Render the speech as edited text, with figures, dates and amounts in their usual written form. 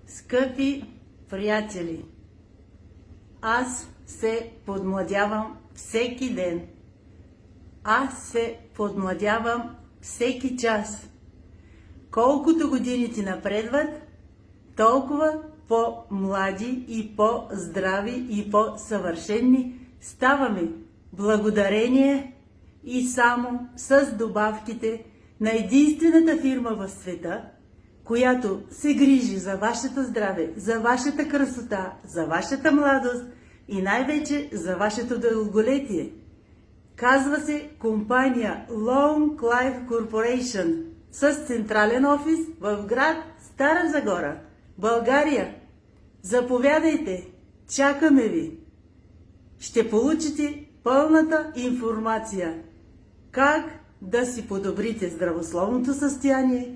Скъпи приятели, аз се подмладявам всеки ден. Аз се подмладявам всеки час. Колкото годините напредват, толкова по-млади и по-здрави и по-съвършенни ставаме, благодарение и само с добавките на единствената фирма в света, която се грижи за вашето здраве, за вашата красота, за вашата младост и най-вече за вашето дълголетие. Казва се компания Long Life Corporation с централен офис в град Стара Загора, България. Заповядайте, чакаме ви. Ще получите пълната информация как да си подобрите здравословното състояние